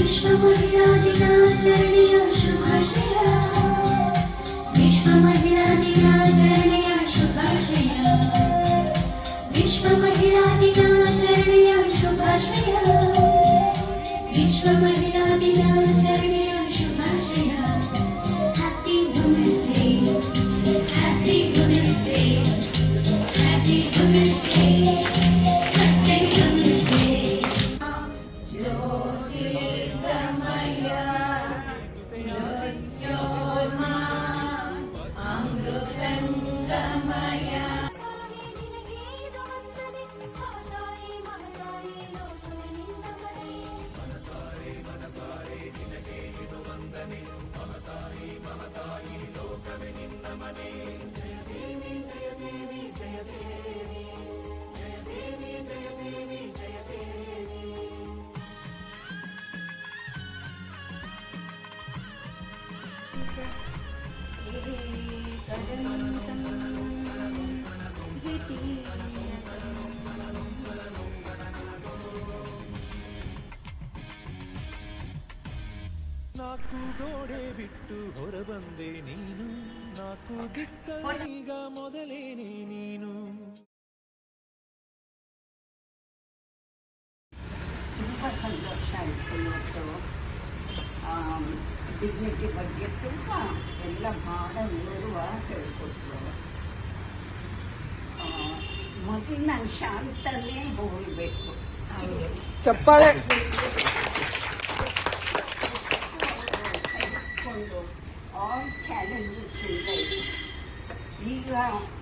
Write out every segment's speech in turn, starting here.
विश्व महिला दिनाचरणೆಯ ಶುಭಾಶಯ विश्व महिला दिनाचरणೆಯ ಶುಭಾಶಯ विश्व महिला दिनाचरणೆಯ ಶುಭಾಶಯ विश्व महिला दिनाचरणೆಯ ಶುಭಾಶಯ Happy Women's Day Happy Women's Day Happy Women's Day Happy Women's Day ನಾಕು ಗೋಡೆ ಬಿಟ್ಟು ಹೊರಬಂದೆ ನೀನು ನಾಕು ದಿಕ್ಕೀಗ ಮೊದಲೇನೆ ನೀನು ತುಂಬ ಸಂತೋಷ ಆಯಿತು ಇವತ್ತು ಡಿಗ್ನಿಟಿ ಬಗ್ಗೆ ತುಂಬ ಎಲ್ಲ ಭಾಳ ವಿವರವಾಗಿ ಹೇಳ್ಕೊಟ್ರು ಮೊದಲು ನಾನು ಶಾಂತನೇ ಹೋಗಬೇಕು ಚಪ್ಪಾಳೆ ಆಲ್ ಚಾಲೆಂಜಸ್ ಇಲ್ಲ ಈಗ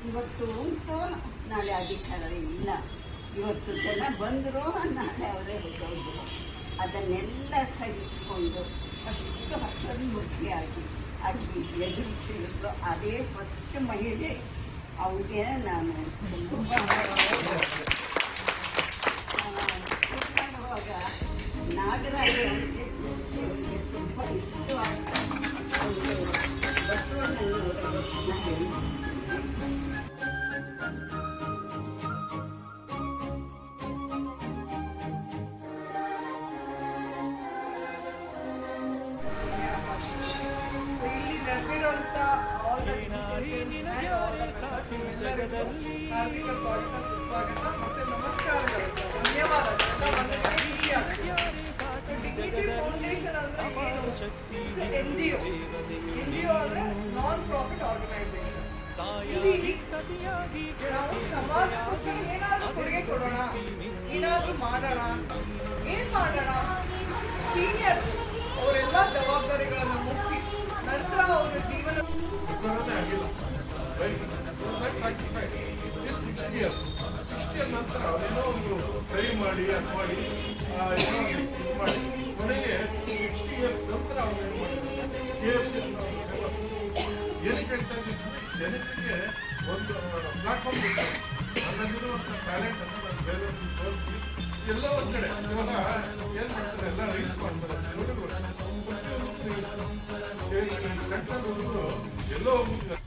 ಇವತ್ತು ಉಂಟು ನಾಳೆ ಅಧಿಕಾರ ಇಲ್ಲ ಇವತ್ತು ಜನ ಬಂದರು ನಾಳೆ ಅವರೇ ಹೋಗೋದು ಅದನ್ನೆಲ್ಲ ಸಹಿಸ್ಕೊಂಡು ಅಷ್ಟು ಹಸನ್ಮುಖಿಯಾಗಿ ಆಗಿ ಎದುರಿಸಿದ್ರು ಅದೇ ಫಸ್ಟ್ ಮಹಿಳೆ ಅವ್ರಿಗೆ ನಾನು ತುಂಬ ಮಾಡುವಾಗ ನಾಗರಾಜ ಅವರಿಗೆ ತುಂಬ ಇಷ್ಟವಾದ ಒಂದು ಬಸವಣ್ಣನವರ ವಚನ ಹೇಳಿದ್ರು ಹಾರ್ದಿಕ ಸ್ವಾಗತ ಸುಸ್ವಾಗತ ಮತ್ತೆ ನಮಸ್ಕಾರಗಳು ಧನ್ಯವಾದಗಳು ಡಿಗ್ನಿಟಿ ಫೌಂಡೇಶನ್ ಅಂದ್ರೆ NGO ಅಂದ್ರೆ ನಾನ್ ಪ್ರಾಫಿಟ್ ಆರ್ಗನೈಸೇಷನ್ ಇಲ್ಲಿ ನಾವು ಸಮಾಜಕ್ಕೋಸ್ಕರ ಏನಾದ್ರೂ ಕೊಡುಗೆ ಕೊಡೋಣ ಏನಾದ್ರೂ ಮಾಡೋಣ ಏನ್ ಮಾಡೋಣ ಸೀನಿಯರ್ಸ್ ಅವರೆಲ್ಲ ಜವಾಬ್ದಾರಿಗಳನ್ನು ಮುಗಿಸಿ ನಂತರ ಅವರ ಜೀವನ ನಂತರ ಅದೇನೋ ಒಂದು ಟ್ರೈ ಮಾಡಿ ಅದು ಮಾಡಿ ಮಾಡಿ ಕೊನೆಗೆ 60 ಇಯರ್ಸ್ ನಂತರ ಅವ್ರು ಏನು ಮಾಡಿದ್ರು KFC ಏನಕ್ಕೆ ಹೇಳ್ತಾ ಇದ್ದಿದ್ದು ಜನತೆಗೆ ಒಂದು ಪ್ಲಾಟ್ಫಾರ್ಮ್ ಇರ್ತದೆ ನನ್ನಲ್ಲಿರುವಂಥ ಟ್ಯಾಲೆಂಟ್ ಅನ್ನು ನಾನು ಬೇರೆ ತೋರಿಸಿ ಎಲ್ಲ ಒಂದು ಕಡೆ ಇವಾಗ ಏನು ಮಾಡ್ತಾರೆ ಎಲ್ಲ ರೀಲ್ಸ್ ಮಾಡ್ತಾರೆ ಸೆಂಟ್ರಲ್ ಹುಡುಗರು ಎಲ್ಲೋ ಹೋಗ್ಬಿಟ್ಟಿದ್ದಾರೆ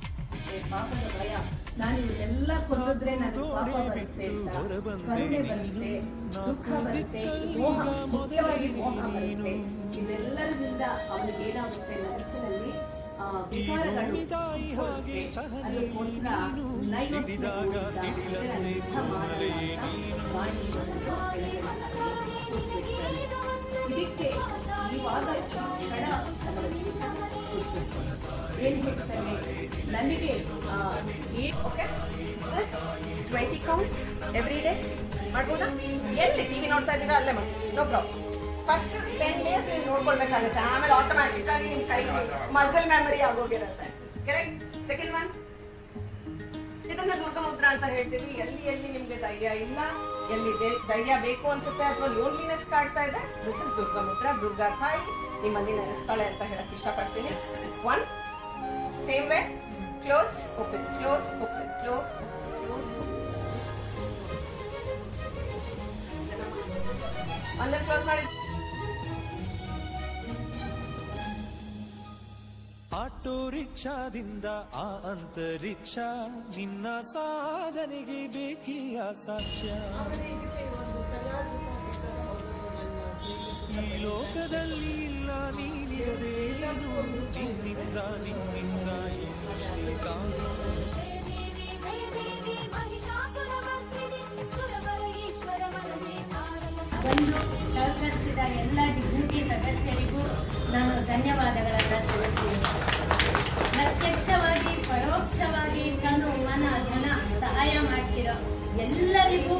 ಪಾಪದ ಭಯ ನಾನು ಎಲ್ಲ ಕೊಂದಿದ್ರೆ ನನಗೆ ಪಾಪ ಬರುತ್ತೆ ಅಂತ ಕರುಣೆ ಬರುತ್ತೆ ದುಃಖ ಬರುತ್ತೆ ಮೋಹ ಮುಖ್ಯವಾಗಿ ಮೋಹ ಬರುತ್ತೆ ಇದೆಲ್ಲರಿಂದ ಅವನಿಗೆ ಏನಾಗುತ್ತೆ ಮನಸ್ಸಿನಲ್ಲಿ ವಿಚಾರಗಳು ಅದಕ್ಕೋಸ್ಕರ ಇದಕ್ಕೆ ಇವಾಗ ಕ್ಷಣ ನನಗೆ okay plus 20 counts every day ಮಾಡ್ಬೋದಾ ಎಲ್ಲಿ ಟಿವಿ ನೋಡ್ತಾ ಇದ್ದೀರಾ ಅಲ್ಲೇ ಮಾಡಿ ನೋ ಪ್ರಾಬ್ಲಮ್ ಫಸ್ಟ್ 10 ಡೇಸ್ ನೀವು ನೋಡ್ಕೊಳ್ಬೇಕಾಗುತ್ತೆ ಆಮೇಲೆ ಆಟೋಮ್ಯಾಟಿಕ್ ಆಗಿ ನಿಮ್ಮ ಕೈ ಮಸಲ್ ಮೆಮರಿ ಆಗೋಗಿರುತ್ತೆ ಕರೆಕ್ಟ್ ಸೆಕೆಂಡ್ ಒನ್ ಇದನ್ನ ದುರ್ಗಮುದ್ರ ಅಂತ ಹೇಳ್ತೀವಿ ಎಲ್ಲಿ ಎಲ್ಲಿ ನಿಮ್ಗೆ ಧೈರ್ಯ ಇಲ್ಲ ಎಲ್ಲಿ ಧೈರ್ಯ ಬೇಕು ಅನ್ಸುತ್ತೆ ಅಥವಾ ಲೋನ್ಲಿನೆಸ್ ಕಾಡ್ತಾ ಇದೆ ದಿಸ್ ಇಸ್ ದುರ್ಗಮುದ್ರ ದುರ್ಗಾ ತಾಯಿ ನಿಮ್ಮಲ್ಲಿ ನೆನೆಸ್ತಾಳೆ ಅಂತ ಹೇಳಕ್ ಇಷ್ಟಪಡ್ತೀನಿ one same way close open close open close open close ಒಂದೇ ಕ್ಲೋಸ್ ಮಾಡಿ ಆಟೋ ರಿಕ್ಷಾದಿಂದ ಆ ಅಂತರಿಕ್ಷ ನಿನ್ನ ಸಾಧನೆಗೆ ಬೇಕಿಲ್ಲ ಸಾಕ್ಷ್ಯ. ಈ ಲೋಕದಲ್ಲಿ ಇಲ್ಲ ನೀನಿರದೆ ನಿನ್ನಿಂದ ನಿನ್ನಿಂದ ಈ ಸೃಷ್ಟಿ ಕಾದು ಬಂದು ಸಹಕರಿಸಿದ ಎಲ್ಲ ಡಿಗ್ನಿಟಿ ಸದಸ್ಯರಿಗೂ ನಾನು ಧನ್ಯವಾದಗಳನ್ನು ತಿಳಿಸ್ತೀನಿ. ಪ್ರತ್ಯಕ್ಷವಾಗಿ ಪರೋಕ್ಷವಾಗಿ ತನು ಮನ ಧನ ಸಹಾಯ ಮಾಡ್ತಿರೋ ಎಲ್ಲರಿಗೂ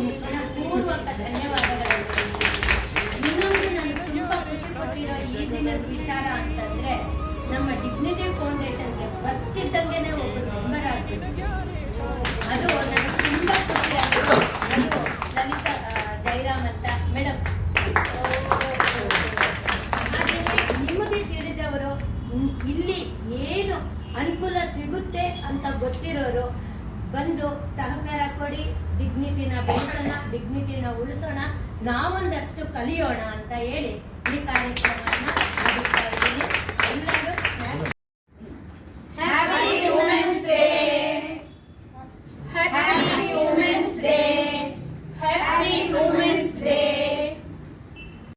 ಪೂರ್ವಕ ಧನ್ಯವಾದಗಳನ್ನು ತಿಳಿಸ್ತೀನಿ. ಇನ್ನೊಂದು ನನಗೆ ತುಂಬ ಖುಷಿ ಕೊಟ್ಟಿರೋ ಈ ದಿನದ ವಿಚಾರ ಅಂತಂದ್ರೆ ನಮ್ಮ ಡಿಗ್ನಿಟಿ ಫೌಂಡೇಶನ್ಗೆ ಬರ್ತಿದ್ದಂಗೆನೆ ಒಬ್ಬ ಮೆಂಬರ್ ಆಗ್ತಿದೆ. ಅದು ನನಗೆ ತುಂಬ ಖುಷಿಯಾಗಿದೆ. ಅದು ಲಲಿತಾ ಜೈರಾಮ್ ಅಂತ ಮೇಡಮ್. ಹಾಗೆಯೇ ನಿಮಗೆ ತಿಳಿದವರು ಇಲ್ಲಿ ಏನು ಅನುಕೂಲ ಸಿಗುತ್ತೆ ಅಂತ ಗೊತ್ತಿರೋರು ಬಂದು ಸಹಕಾರ ಕೊಡಿ, ಡಿಗ್ನಿಟಿನ ಬೆಳೆಸೋಣ, ಡಿಗ್ನಿಟಿನ ಉಳಿಸೋಣ, ನಾವೊಂದಷ್ಟು ಕಲಿಯೋಣ ಅಂತ ಹೇಳಿ ಈ ಕಾರ್ಯಕ್ರಮವನ್ನು ಮುಗಿಸ್ತಾ ಇದ್ದೀನಿ.